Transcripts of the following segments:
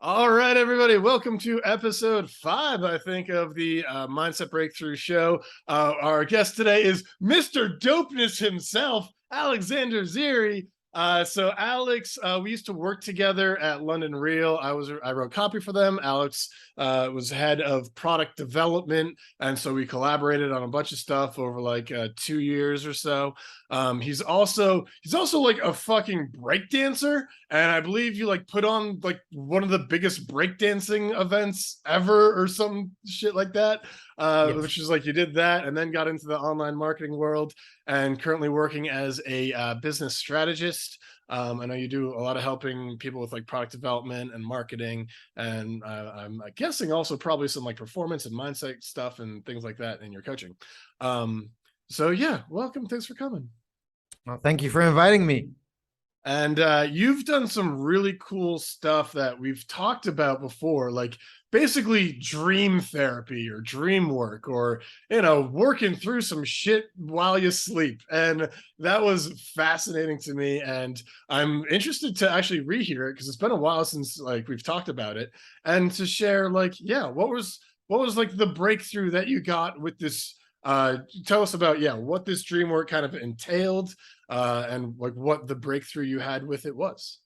All right, everybody, welcome to episode 5, I think, of the Mindset Breakthrough Show. Our guest today is Mr. Dopeness himself, Alexander Dziri. So Alex, we used to work together at London Real. I wrote copy for them. Alex was head of product development, and so we collaborated on a bunch of stuff over like 2 years or so. He's also like a fucking breakdancer, and I believe you like put on like one of the biggest breakdancing events ever or some shit like that. Yes. Which is like you did that and then got into the online marketing world and currently working as a business strategist. I know you do a lot of helping people with like product development and marketing, and I'm guessing also probably some like performance and mindset stuff and things like that in your coaching. So yeah, welcome. Thanks for coming. Well, thank you for inviting me. And you've done some really cool stuff that we've talked about before, like basically dream therapy or dream work, or, working through some shit while you sleep. And that was fascinating to me. And I'm interested to actually rehear it because it's been a while since like we've talked about it, and to share like, yeah, what was like the breakthrough that you got with this. Tell us about, what this dream work kind of entailed, and like what the breakthrough you had with it was.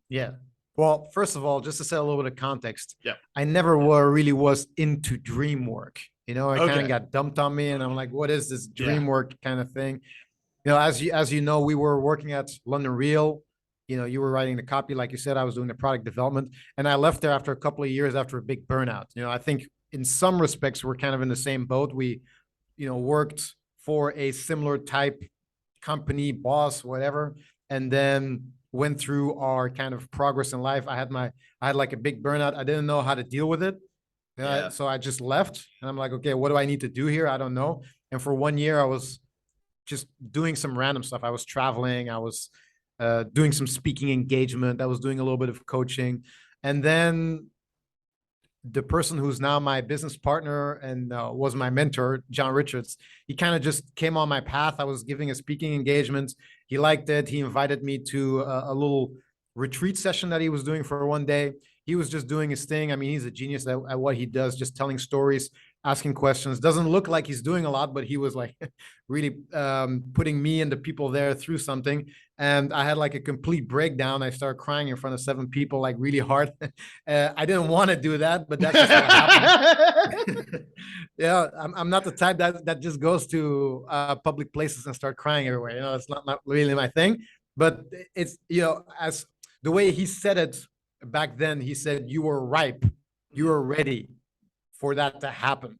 Yeah. Well, first of all, just to set a little bit of context, Yeah. I never really was into dream work. It kind Okay. of got dumped on me, and I'm like, what is this dream Yeah. work kind of thing? As you know, we were working at London Real. You were writing the copy, like you said. I was doing the product development, and I left there after a couple of years after a big burnout. I think in some respects we're kind of in the same boat. We worked for a similar type company, boss, whatever, and then went through our kind of progress in life. I had like a big burnout. I didn't know how to deal with it. Yeah. So I just left, and I'm like, okay, what do I need to do here? I don't know. And for 1 year, I was just doing some random stuff. I was traveling. I was doing some speaking engagement. I was doing a little bit of coaching. And then the person who's now my business partner and was my mentor, John Richards, he kind of just came on my path. I was giving a speaking engagement. He liked it. He invited me to a little retreat session that he was doing for one day. He was just doing his thing. I mean, he's a genius at what he does, just telling stories, asking questions. Doesn't look like he's doing a lot, but he was like really putting me and the people there through something. And I had like a complete breakdown. I started crying in front of 7 people, like really hard. I didn't want to do that, but that's just what happened. Yeah, I'm not the type that just goes to public places and start crying everywhere. It's not really my thing. But it's, as the way he said it back then, he said, you were ripe, you were ready for that to happen.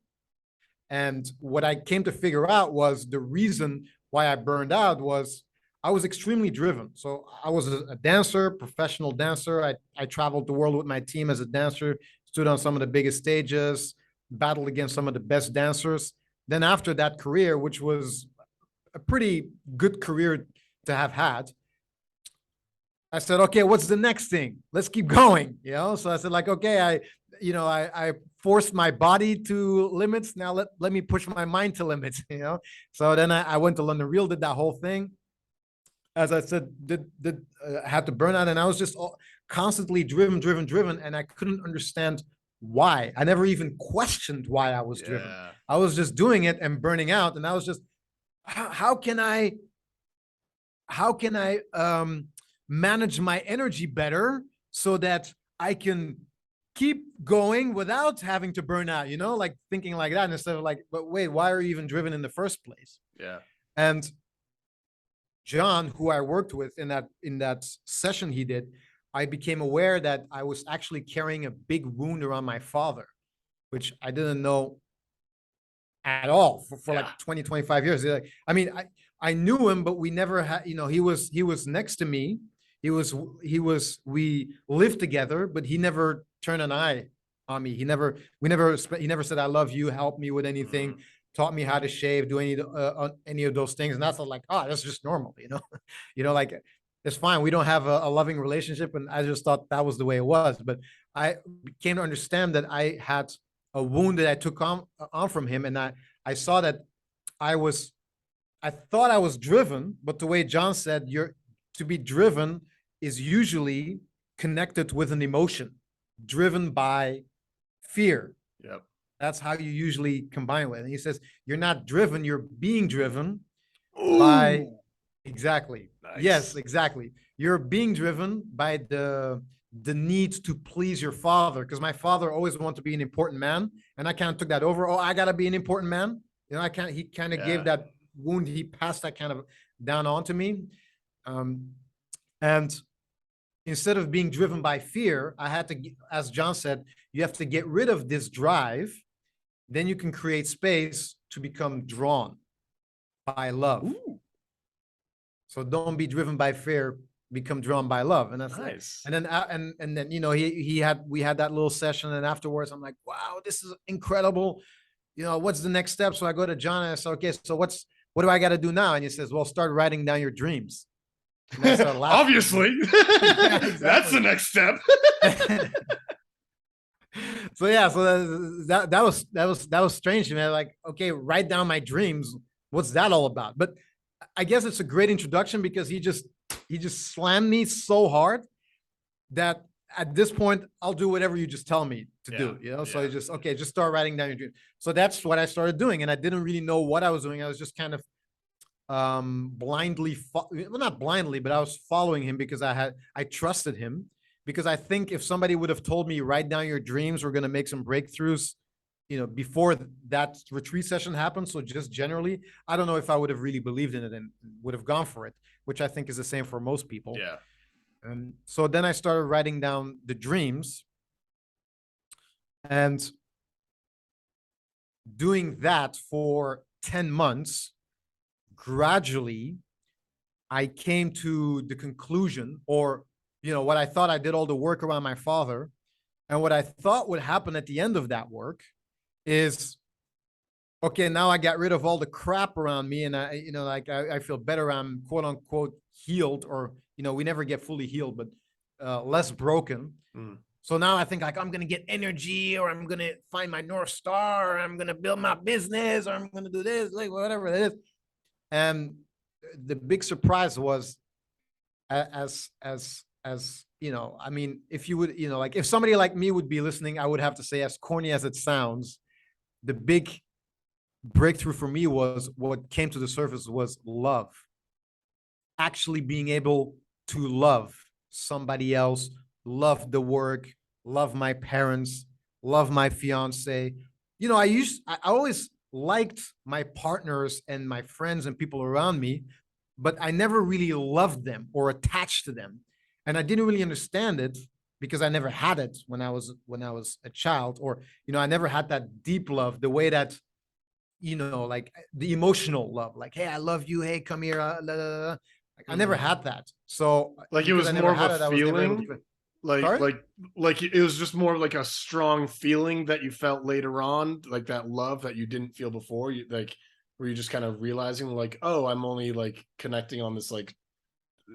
And what I came to figure out was the reason why I burned out was I was extremely driven. So I was a dancer, professional dancer. I traveled the world with my team as a dancer, stood on some of the biggest stages, battled against some of the best dancers. Then after that career, which was a pretty good career to have had, I said, okay, what's the next thing? Let's keep going. So I said, like, okay, I forced my body to limits. Now let me push my mind to limits. So then I went to London Real, did that whole thing. As I said, had to burn out, and I was just constantly driven, and I couldn't understand why. I never even questioned why I was driven. I was just doing it and burning out, and I was just, how can I manage my energy better so that I can keep going without having to burn out, like thinking like that instead of like, but wait, why are you even driven in the first place? Yeah. And John, who I worked with in that session he did, I became aware that I was actually carrying a big wound around my father, which I didn't know at all for like 20, 25 years. I mean, I knew him, but we never had, he was next to me. We lived together, but he never turned an eye on me. He never said, I love you, help me with anything. Mm-hmm. Taught me how to shave, do any of those things. And that's like, that's just normal, like it's fine. We don't have a loving relationship. And I just thought that was the way it was. But I came to understand that I had a wound that I took on from him. And I saw that I thought I was driven, but the way John said, to be driven is usually connected with an emotion. driven by fear. Yep. That's how you usually combine with it. And he says, you're not driven, you're being driven by, Ooh, exactly. Yes, nice. exactly. You're being driven by the need to please your father. Because my father always wanted to be an important man. And I kind of took that over. Oh, I gotta be an important man. He kind of gave Yeah. that wound, he passed that kind of down onto me. Um, and instead of being driven by fear, I had to, as John said, you have to get rid of this drive. Then you can create space to become drawn by love. Ooh, So don't be driven by fear, become drawn by love. And that's nice. and then and then we had that little session, and afterwards I'm like, wow, this is incredible. What's the next step? So I go to John and I say, okay, so what do I got to do now? And he says, well, start writing down your dreams. And I start laughing. Obviously. Yeah, That's the exactly. next step. So yeah, so that was strange to me. Like, okay, write down my dreams. What's that all about? But I guess it's a great introduction because he just slammed me so hard that at this point I'll do whatever you just tell me to do. So Yeah. just start writing down your dreams. So that's what I started doing, and I didn't really know what I was doing. I was just kind of blindly, well, not blindly, but I was following him because I trusted him. Because I think if somebody would have told me, write down your dreams, we're going to make some breakthroughs, before that retreat session happened. So just generally, I don't know if I would have really believed in it and would have gone for it, which I think is the same for most people. Yeah. And so then I started writing down the dreams, and doing that for 10 months, gradually, I came to the conclusion, or, what I thought I did all the work around my father. And what I thought would happen at the end of that work is, okay, now I got rid of all the crap around me, and I feel better. I'm quote unquote healed, or, we never get fully healed, but less broken. Mm. So now I think, like, I'm going to get energy, or I'm going to find my North Star, or I'm going to build my business, or I'm going to do this, like whatever it is. And the big surprise was, I mean, if you would, like, if somebody like me would be listening, I would have to say, as corny as it sounds, the big breakthrough for me was, what came to the surface was love. Actually being able to love somebody else, love the work, love my parents, love my fiance. I always liked my partners and my friends and people around me, but I never really loved them or attached to them. And I didn't really understand it because I never had it when I was a child, or, I never had that deep love, the way that, like the emotional love, like, hey, I love you. Hey, come here. Like, I never had that. So Like it because was I more never of a had it, I was never able feeling, to. like Sorry? like like it was just more like a strong feeling that you felt later on, like that love that you didn't feel before. You like, were you just kind of realizing like, oh, I'm only like connecting on this like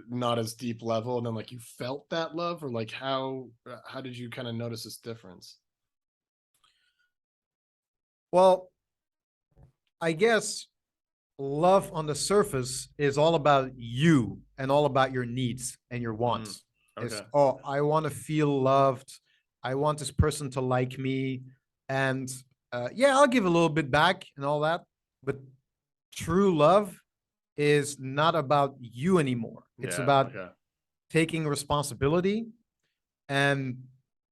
not as deep level, and then like you felt that love, or like how did you kind of notice this difference? Well, I guess love on the surface is all about you and all about your needs and your Mm, wants. It's, okay. oh, I want to feel loved. I want this person to like me. And yeah, I'll give a little bit back and all that. But true love is not about you anymore. It's Yeah. about Okay. taking responsibility and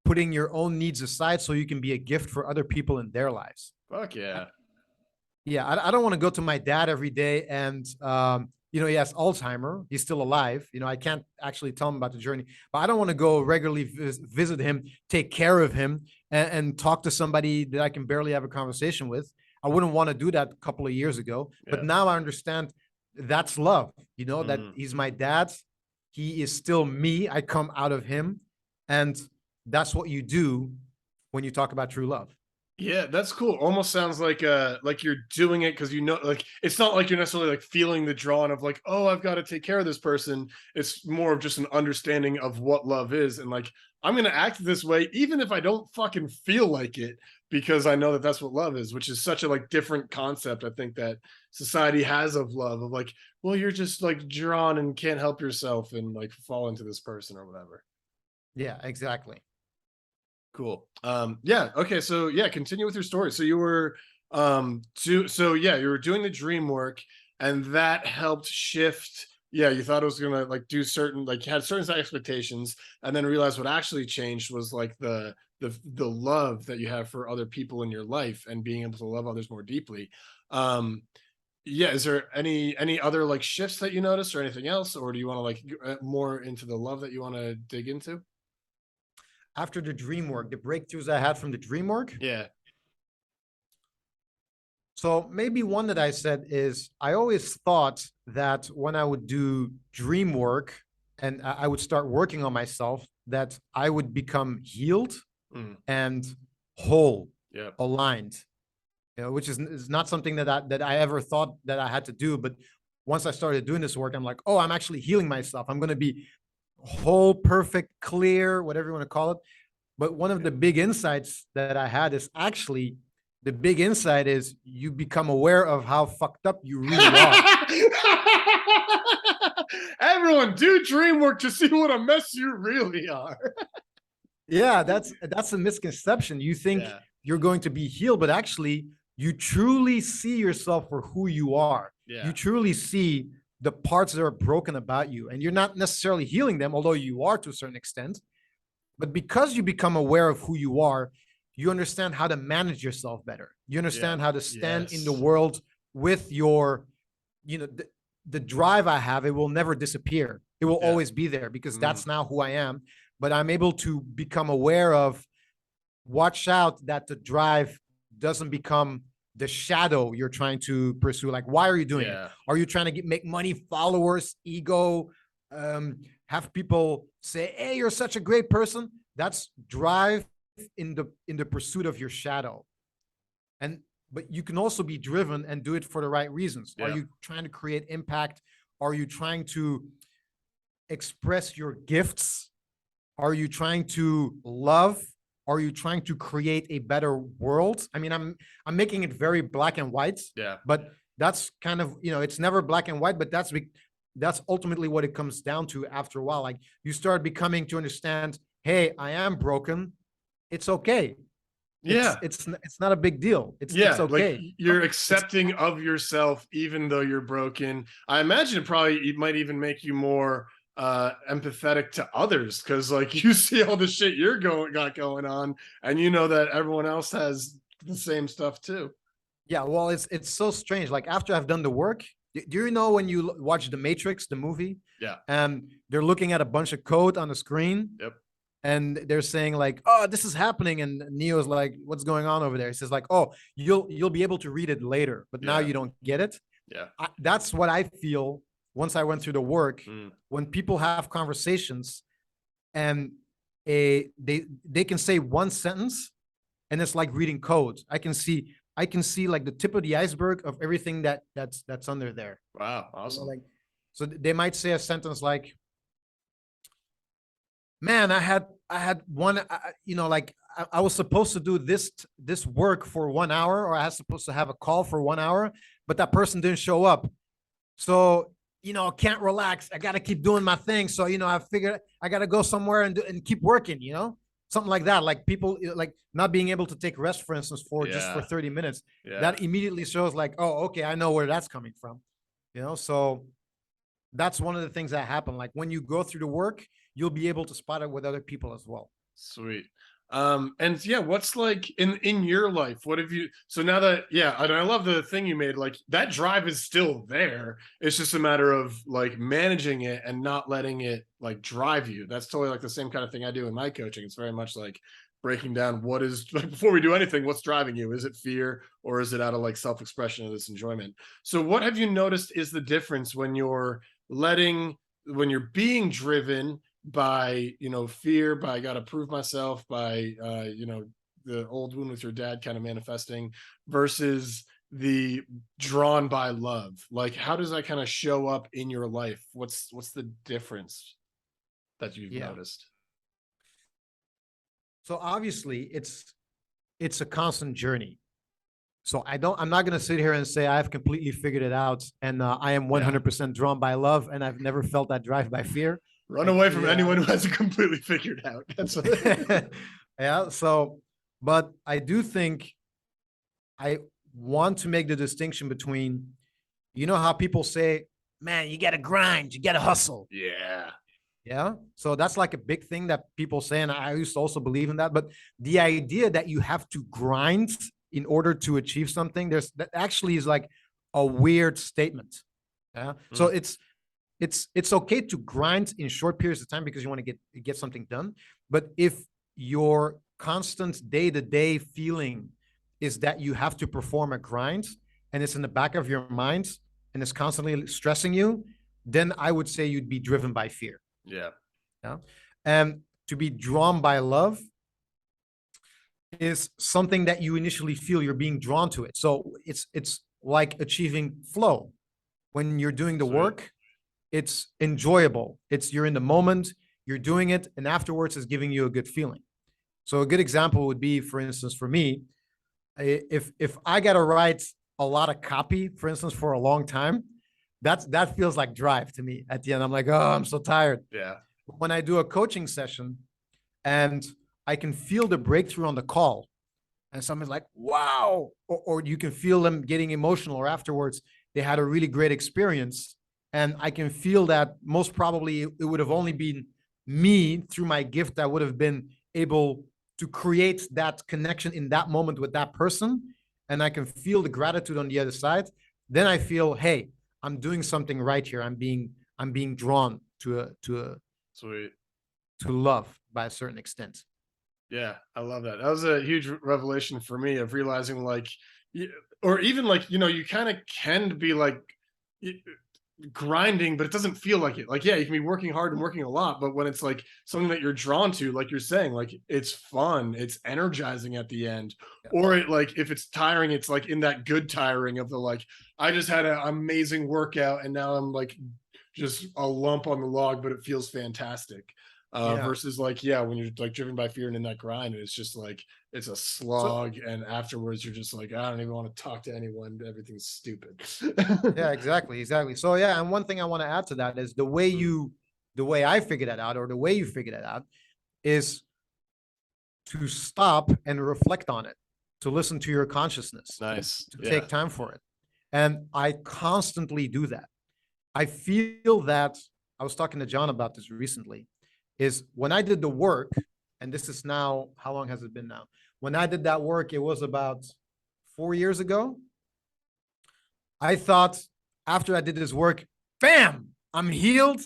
putting your own needs aside so you can be a gift for other people in their lives. Fuck yeah. Yeah, I don't want to go to my dad every day and he has Alzheimer. He's still alive. I can't actually tell him about the journey, but I don't want to go regularly visit him, take care of him, and talk to somebody that I can barely have a conversation with. I wouldn't want to do that a couple of years ago, but Yeah. now I understand that's love. That Mm. he's my dad. He is still me. I come out of him, and that's what you do when you talk about true love. Yeah, that's cool. Almost sounds like you're doing it because like it's not like you're necessarily like feeling the drawing of like, oh, I've got to take care of this person. It's more of just an understanding of what love is, and like I'm gonna act this way even if I don't fucking feel like it, because I know that that's what love is, which is such a like different concept I think that society has of love, of like, well, you're just like drawn and can't help yourself and like fall into this person or whatever. Yeah, exactly. Cool. Yeah. Okay. So yeah, continue with your story. So you were so yeah, you were doing the dream work, and that helped shift. Yeah, you thought it was gonna like do certain, like you had certain expectations, and then realized what actually changed was like the love that you have for other people in your life and being able to love others more deeply. Um, yeah, is there any other like shifts that you noticed or anything else, or do you want to like more into the love that you want to dig into? After the dream work, the breakthroughs I had from the dream work. Yeah. So maybe one that I said is I always thought that when I would do dream work and I would start working on myself, that I would become healed Mm, and whole, yeah. aligned, which is not something that I ever thought that I had to do. But once I started doing this work, I'm like, oh, I'm actually healing myself. I'm going to be whole, perfect, clear, whatever you want to call it. But one of the big insights that I had is actually the big insight is you become aware of how fucked up you really are. Everyone, do dream work to see what a mess you really are. Yeah, that's a misconception. You think Yeah. you're going to be healed, but actually you truly see yourself for who you are. Yeah. You truly see the parts that are broken about you, and you're not necessarily healing them, although you are to a certain extent. But because you become aware of who you are, you understand how to manage yourself better. You understand Yeah. how to stand in the Yes. world with your, the drive I have, it will never disappear. It will Yeah. always be there because Mm. that's now who I am. But I'm able to become aware of, watch out that the drive doesn't become the shadow you're trying to pursue. Like, why are you doing it? Yeah. Are you trying to make money, followers, ego, have people say, hey, you're such a great person? That's drive in the pursuit of your shadow. And but you can also be driven and do it for the right reasons. Are Yeah. you trying to create impact? Are you trying to express your gifts? Are you trying to love? Are you trying to create a better world? I mean, I'm making it very black and white, Yeah. but that's kind of, it's never black and white, but that's ultimately what it comes down to after a while. Like, you start becoming to understand, hey, I am broken. It's okay. Yeah. It's not a big deal. It's Yeah, like okay. you're It's accepting of yourself even though you're broken. I imagine it might even make you more empathetic to others, because like you see all the shit got going on, and you know that everyone else has the same stuff too. Yeah, well, it's so strange. Like, after I've done the work, do you know when you watch The Matrix, the movie, Yeah. and they're looking at a bunch of code on the screen, Yep. and they're saying like, "Oh, this is happening," and Neo's like, "What's going on over there?" He says like, "Oh, you'll be able to read it later, but now Yeah. you don't get it." Yeah. That's what I feel once I went through the work. Mm. When people have conversations and they can say one sentence and it's like reading code. I can see like the tip of the iceberg of everything that's under there. Wow. Awesome. Like, so they might say a sentence like, man, I had one, like I was supposed to do this work for 1 hour, or I was supposed to have a call for 1 hour, but that person didn't show up. So, can't relax. I got to keep doing my thing. So, I figured I got to go somewhere and keep working, something like that. Like, people like not being able to take rest, for instance, just for Yeah. 30 minutes. Yeah. That immediately shows like, oh, okay, I know where that's coming from, so that's one of the things that happen. Like, when you go through the work, you'll be able to spot it with other people as well. Sweet. And yeah, what's like in your life? What have you, so now that, yeah, and I love the thing you made, like that drive is still there. It's just a matter of like managing it and not letting it like drive you. That's totally like the same kind of thing I do in my coaching. It's very much like breaking down what is, like, before we do anything, what's driving you? Is it fear, or is it out of like self-expression or this enjoyment? So what have you noticed is the difference when you're being driven by fear, by gotta prove myself, by the old wound with your dad kind of manifesting, versus the drawn by love? Like, how does that kind of show up in your life? What's the difference that you've Yeah. noticed? So obviously it's a constant journey. So I'm not going to sit here and say I've completely figured it out and I am 100% drawn by love and I've never felt that drive by fear. Run away from anyone who hasn't completely figured out. That's Yeah. So, but I do think I want to make the distinction between, you know, how people say, man, you got to grind, you got to hustle. Yeah. Yeah. So that's like a big thing that people say. And I used to also believe in that. But the idea that you have to grind in order to achieve something, that actually is like a weird statement. Yeah. So Mm. it's okay to grind in short periods of time because you want to get something done. But if your constant day-to-day feeling is that you have to perform a grind and it's in the back of your mind and it's constantly stressing you, then I would say you'd be driven by fear. Yeah. Yeah. And to be drawn by love is something that you initially feel you're being drawn to it. So it's like achieving flow. When you're doing the Sweet. work, it's enjoyable. It's you're in the moment, you're doing it, and afterwards it's giving you a good feeling. So a good example would be, for instance, for me, if I got to write a lot of copy, for instance, for a long time, that feels like drive to me. At the end, I'm like, oh, I'm so tired. Yeah. When I do a coaching session and I can feel the breakthrough on the call, and someone's like, wow, or you can feel them getting emotional, or afterwards they had a really great experience. And I can feel that most probably it would have only been me through my gift that would have been able to create that connection in that moment with that person. And I can feel the gratitude on the other side. Then I feel, hey, I'm doing something right here. I'm being drawn Sweet. to love by a certain extent. Yeah, I love that. That was a huge revelation for me of realizing, like, or even like, you kind of can be like grinding, but it doesn't feel like it. Like, yeah, you can be working hard and working a lot, but when it's like something that you're drawn to, like you're saying, like it's fun, it's energizing at the end. Yeah. Or it, like, if it's tiring, it's like in that good tiring of the, like, I just had an amazing workout and now I'm like just a lump on the log, but it feels fantastic. Yeah. Versus like, yeah, when you're like driven by fear and in that grind, it's just like it's a So slog, and afterwards you're just like, I don't even want to talk to anyone. Everything's stupid. yeah, exactly. So yeah, and one thing I want to add to that is Mm. the way I figured it out, or the way you figured it out, is to stop and reflect on it, to listen to your consciousness, Nice. to Yeah. take time for it. And I constantly do that. I feel that I was talking to John about this recently, is when I did the work, and this is now, how long has it been now? When I did that work, it was about 4 years ago. I thought after I did this work, bam, I'm healed.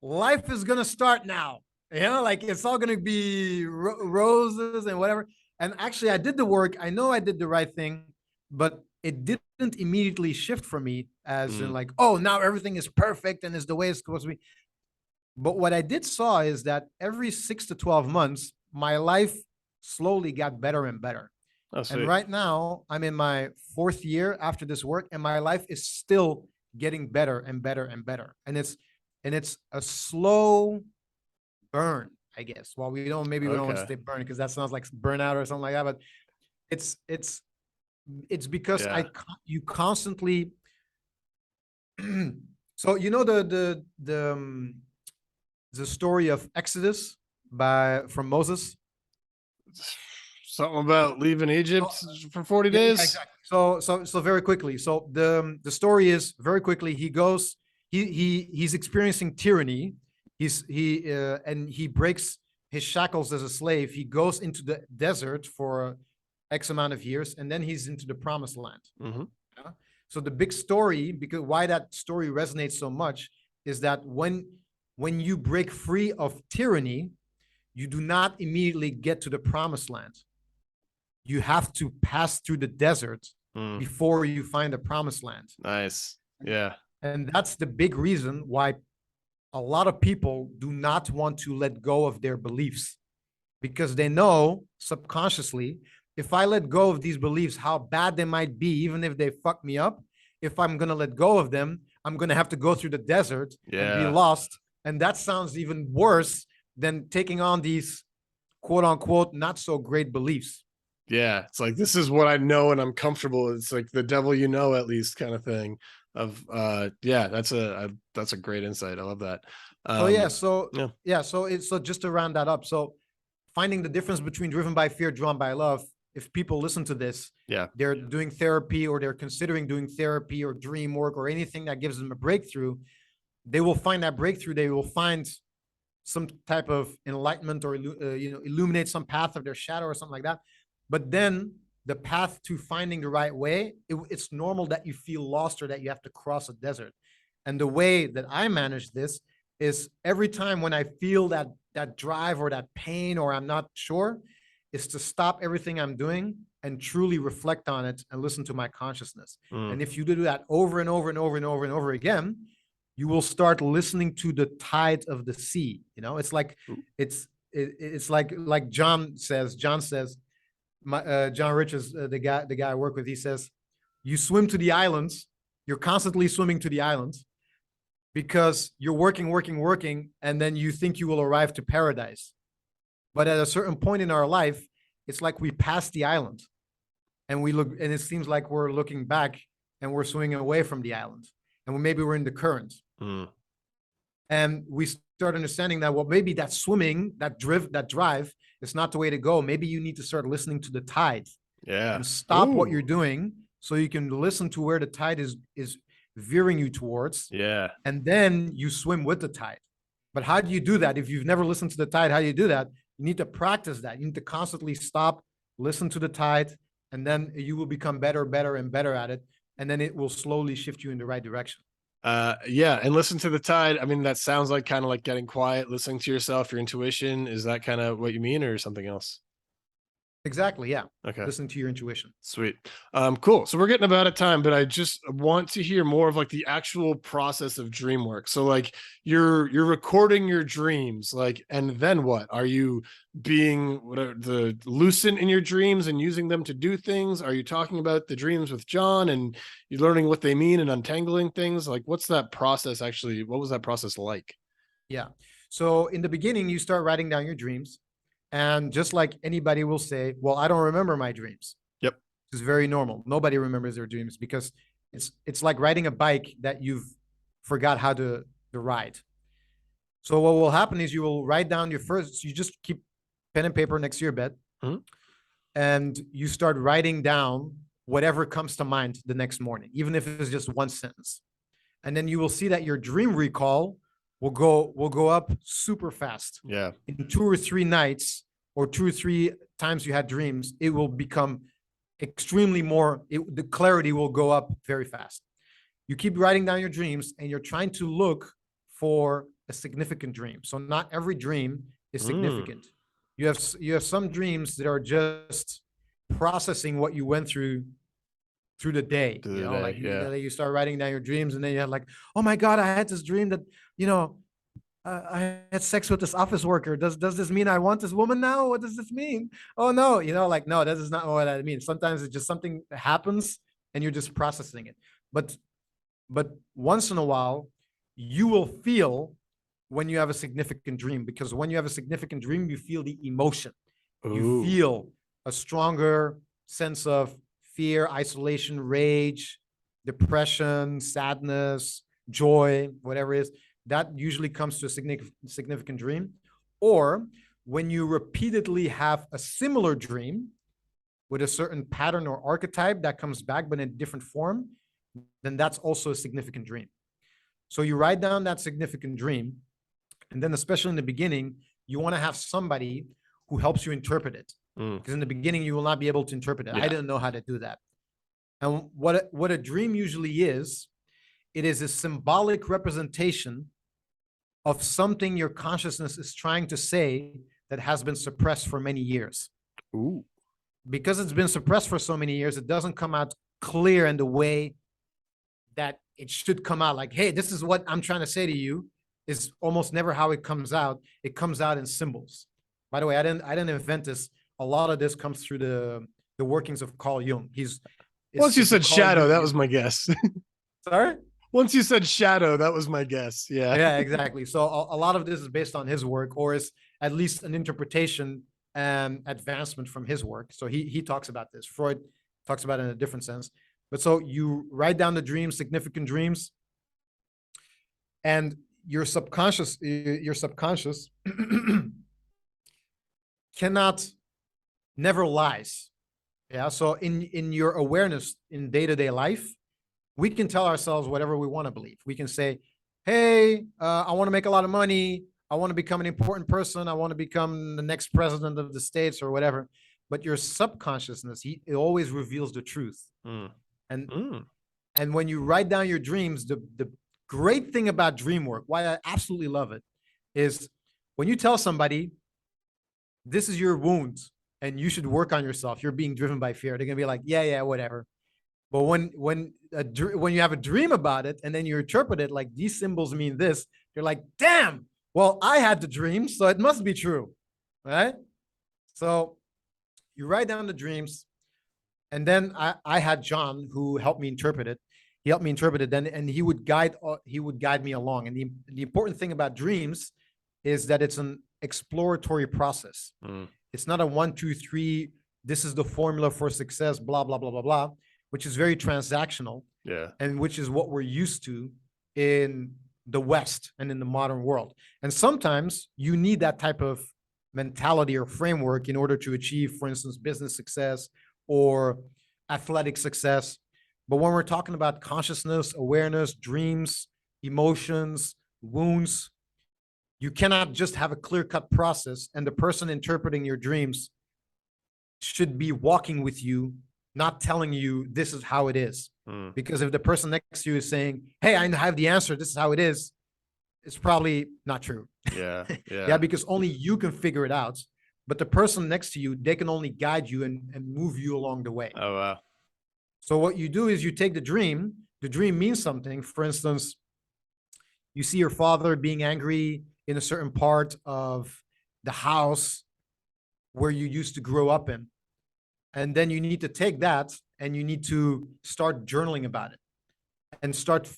Life is going to start now. You know, like it's all going to be roses and whatever. And actually, I did the work. I know I did the right thing, but it didn't immediately shift for me as in Mm. like, oh, now everything is perfect and is the way it's supposed to be. But what I did saw is that every 6 to 12 months, my life slowly got better and better. Oh, And sweet. right now, I'm in my 4th year after this work, and my life is still getting better and better and better. And it's a slow burn, I guess. Well, maybe we don't want to Okay. say burn because that sounds like burnout or something like that. But it's it's it's because Yeah. you constantly. So you know the story of Exodus from Moses. Something about leaving Egypt So, for 40 yeah, days. exactly. So very quickly. So the story is very quickly. He goes. He's experiencing tyranny. And he breaks his shackles as a slave. He goes into the desert for X amount of years, and then he's into the promised land. Mm-hmm. Yeah? So the big story, because why that story resonates so much, is that when you break free of tyranny, you do not immediately get to the promised land. You have to pass through the desert Mm. before you find the promised land. Nice. Yeah. And that's the big reason why a lot of people do not want to let go of their beliefs, because they know subconsciously, if I let go of these beliefs, how bad they might be, even if they fuck me up, if I'm going to let go of them, I'm going to have to go through the desert and be Yeah. lost. And that sounds even worse than taking on these quote unquote not so great beliefs. Yeah. It's like, this is what I know and I'm comfortable. It's like the devil you know, at least, kind of thing. Of yeah, that's a great insight. I love that. So yeah, Yeah. so just to round that up. So finding the difference between driven by fear, drawn by love. If people listen to this, Yeah. they're doing therapy or they're considering doing therapy or dream work or anything that gives them a breakthrough, they will find that breakthrough. They will find some type of enlightenment or illuminate some path of their shadow or something like that. But then the path to finding the right way, it's normal that you feel lost or that you have to cross a desert. And the way that I manage this is every time when I feel that drive or that pain or I'm not sure, is to stop everything I'm doing and truly reflect on it and listen to my consciousness. And if you do that over and over and over and over and over again, you will start listening to the tide of the sea. You know, it's like it's like John says. John Richards, the guy I work with, he says, you swim to the islands. You're constantly swimming to the islands because you're working, and then you think you will arrive to paradise. But at a certain point in our life, it's like we pass the island and we look, and it seems like we're looking back and we're swimming away from the island, and maybe we're in the current. And we start understanding that, well, maybe that swimming, that drive is not the way to go. Maybe you need to start listening to the tide. Yeah. And stop what you're doing so you can listen to where the tide is veering you towards. Yeah. And then you swim with the tide. But how do you do that? If you've never listened to the tide, how do you do that? You need to practice that. You need to constantly stop, listen to the tide, and then you will become better and better at it. And then it will slowly shift you in the right direction. Yeah. And listen to the tide. I mean, that sounds like kind of like getting quiet, listening to yourself, your intuition. Is that kind of what you mean, or something else? Exactly. Yeah. Okay. Listen to your intuition. Sweet. Cool. So we're getting about at time, but I just want to hear more of like the actual process of dream work. So like you're recording your dreams, like, and then what? Are you being the lucid in your dreams and using them to do things? Are you talking about the dreams with John and you're learning what they mean and untangling things? Like, what's that process actually? What was that process like? Yeah. So in the beginning, you start writing down your dreams. And just like anybody will say, well, I don't remember my dreams. Yep. It's very normal. Nobody remembers their dreams because it's like riding a bike that you've forgot how to ride. So what will happen is you will write down you just keep pen and paper next to your bed, and you start writing down whatever comes to mind the next morning, even if it's just one sentence. And then you will see that your dream recall will go up super fast. Yeah. In 2 or 3 nights or 2 or 3 times you had dreams, it will become extremely more, the clarity will go up very fast. You keep writing down your dreams and you're trying to look for a significant dream. So not every dream is significant. You have some dreams that are just processing what you went through the day. You start writing down your dreams, and then you have like, oh my God, I had this dream that, I had sex with this office worker. Does this mean I want this woman now? What does this mean? Oh no, no, that is not what that means. Sometimes it's just something that happens and you're just processing it. But once in a while, you will feel when you have a significant dream, because when you have a significant dream, you feel the emotion. You feel a stronger sense of fear, isolation, rage, depression, sadness, joy, whatever it is. That usually comes to a significant dream. Or when you repeatedly have a similar dream with a certain pattern or archetype that comes back, but in a different form, then that's also a significant dream. So you write down that significant dream. And then especially in the beginning, you want to have somebody who helps you interpret it. Because in the beginning, you will not be able to interpret it. Yeah. I didn't know how to do that. And what a dream usually is, it is a symbolic representation of something your consciousness is trying to say that has been suppressed for many years. Because it's been suppressed for so many years, it doesn't come out clear in the way that it should come out. Like, hey, this is what I'm trying to say to you, is almost never how it comes out. It comes out in symbols. By the way, I didn't invent this. A lot of this comes through the workings of Carl Jung. Once you said shadow, that was my guess. Sorry? Once you said shadow, that was my guess. Yeah. Yeah, exactly. So a lot of this is based on his work, or is at least an interpretation and advancement from his work. So he talks about this. Freud talks about it in a different sense. But so you write down the dreams, significant dreams, and your subconscious cannot never lies. Yeah. So in your awareness in day-to-day life, we can tell ourselves whatever we want to believe. We can say, hey, I want to make a lot of money. I want to become an important person. I want to become the next president of the States or whatever. But your subconsciousness, it always reveals the truth. Mm. And Mm. and when you write down your dreams, the great thing about Dreamwork, why I absolutely love it, is when you tell somebody this is your wound and you should work on yourself, you're being driven by fear. They're gonna be like, yeah, whatever. But when you have a dream about it and then you interpret it like these symbols mean this, you're like, damn, well, I had the dream, so it must be true, right? So you write down the dreams, and then I had John who helped me interpret it. He helped me interpret it, and he would guide me along. And the important thing about dreams is that it's an exploratory process. Mm. It's not a 1, 2, 3. This is the formula for success. Blah blah blah blah blah, which is very transactional. Yeah. And which is what we're used to in the West and in the modern world. And sometimes you need that type of mentality or framework in order to achieve, for instance, business success or athletic success. But when we're talking about consciousness, awareness, dreams, emotions, wounds, you cannot just have a clear-cut process, and the person interpreting your dreams should be walking with you, not telling you this is how it is. Mm. Because if the person next to you is saying, hey, I have the answer, this is how it is, it's probably not true. Yeah. Yeah. Yeah, because only you can figure it out. But the person next to you, they can only guide you and move you along the way. Oh, wow. So what you do is you take the dream means something. For instance, you see your father being angry in a certain part of the house where you used to grow up in. And then you need to take that and you need to start journaling about it and start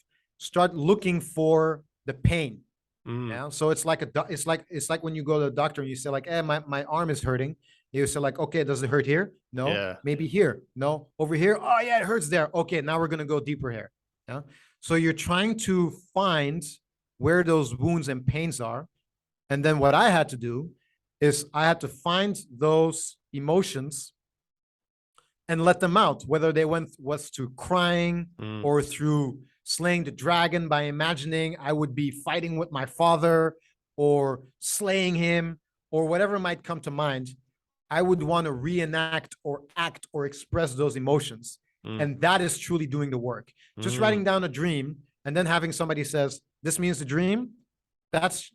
looking for the pain. Mm. Yeah. So it's like when you go to the doctor and you say like, hey, my arm is hurting. You say like, okay, does it hurt here? No. Yeah. Maybe here. No. Over here. Oh yeah, it hurts there. Okay, now we're gonna go deeper here. Yeah. So you're trying to find where those wounds and pains are. And then what I had to do is I had to find those emotions and let them out, whether they was through crying or through slaying the dragon by imagining I would be fighting with my father or slaying him or whatever might come to mind. I would want to reenact or act or express those emotions. And that is truly doing the work. Just writing down a dream and then having somebody says, this means the dream, that's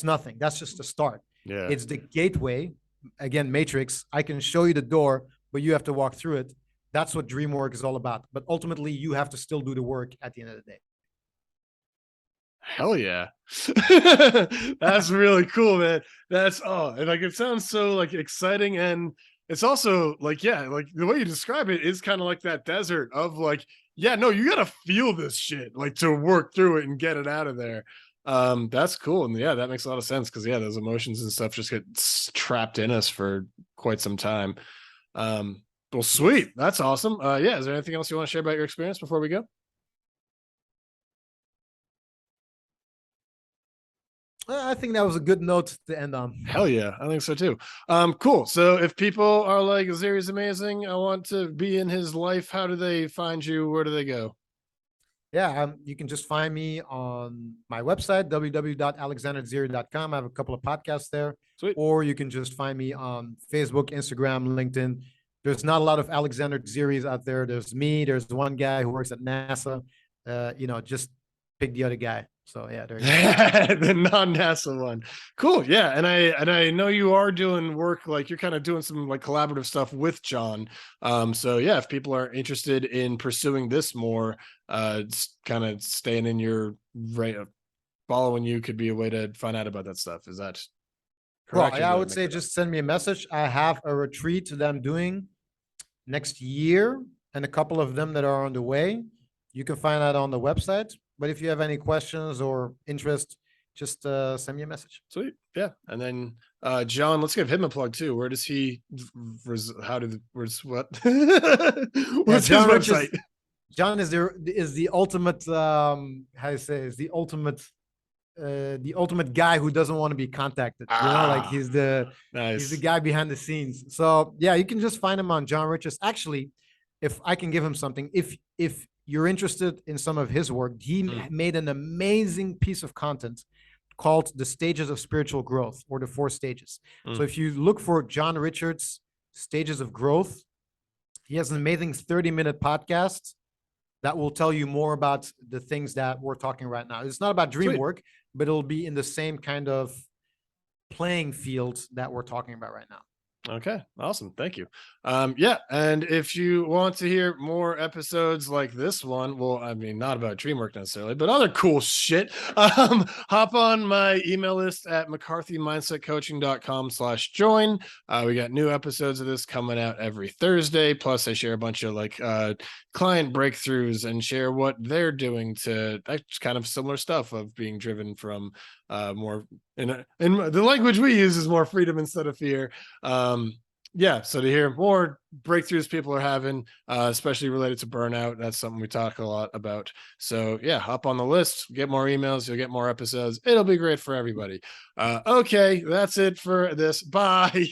nothing. That's just a start. Yeah. It's the gateway. Again, Matrix, I can show you the door, but you have to walk through it. That's what Dreamwork is all about. But ultimately, you have to still do the work at the end of the day. Hell yeah. That's really cool, man. That's and like it sounds so like exciting, and it's also like, yeah, like the way you describe it is kind of like that desert of like, yeah, no, you gotta feel this shit like to work through it and get it out of there. That's cool. And yeah, that makes a lot of sense because yeah, those emotions and stuff just get trapped in us for quite some time. Well, sweet. That's awesome. Yeah, is there anything else you want to share about your experience before we go? I think that was a good note to end on. Hell yeah, I think so too. Cool. So if people are like, Dziri's amazing, I want to be in his life, how do they find you? Where do they go? Yeah, you can just find me on my website, www.alexanderdziri.com. I have a couple of podcasts there. Sweet. Or you can just find me on Facebook, Instagram, LinkedIn. There's not a lot of Alexander Dziris out there. There's me. There's one guy who works at NASA. Just pick the other guy. So yeah, there you go. The non-NASA one. Cool. Yeah. And I know you are doing work, like you're kind of doing some like collaborative stuff with John. So yeah, if people are interested in pursuing this more, kind of staying in your right, following you could be a way to find out about that stuff. Is that correct? Well, yeah, I would say just send me a message. I have a retreat that I'm doing next year and a couple of them that are on the way. You can find that on the website. But if you have any questions or interest, just send me a message. Sweet. Yeah. And then John, let's give him a plug too. Where does he, where's what? What's John his website? John is the ultimate, how you say, is the ultimate the ultimate guy who doesn't want to be contacted. You know, like he's the Nice. guy behind the scenes. So yeah, you can just find him on John Richards. Actually, if I can give him something, if you're interested in some of his work, he made an amazing piece of content called The Stages of Spiritual Growth, or the 4 stages. So if you look for John Richards Stages of Growth, he has an amazing 30-minute podcast that will tell you more about the things that we're talking right now. It's not about Dreamwork, but it'll be in the same kind of playing field that we're talking about right now. Okay, awesome. Thank you. Yeah, and if you want to hear more episodes like this one, well, I mean, not about Dreamwork necessarily, but other cool shit, hop on my email list at mccarthymindsetcoaching.com/join. We got new episodes of this coming out every Thursday. Plus, I share a bunch of like client breakthroughs and share what they're doing to kind of similar stuff of being driven from more in the language we use is more freedom instead of fear. Yeah, so to hear more breakthroughs people are having, especially related to burnout, that's something we talk a lot about. So yeah, hop on the list, get more emails, you'll get more episodes. It'll be great for everybody. Okay, that's it for this. Bye.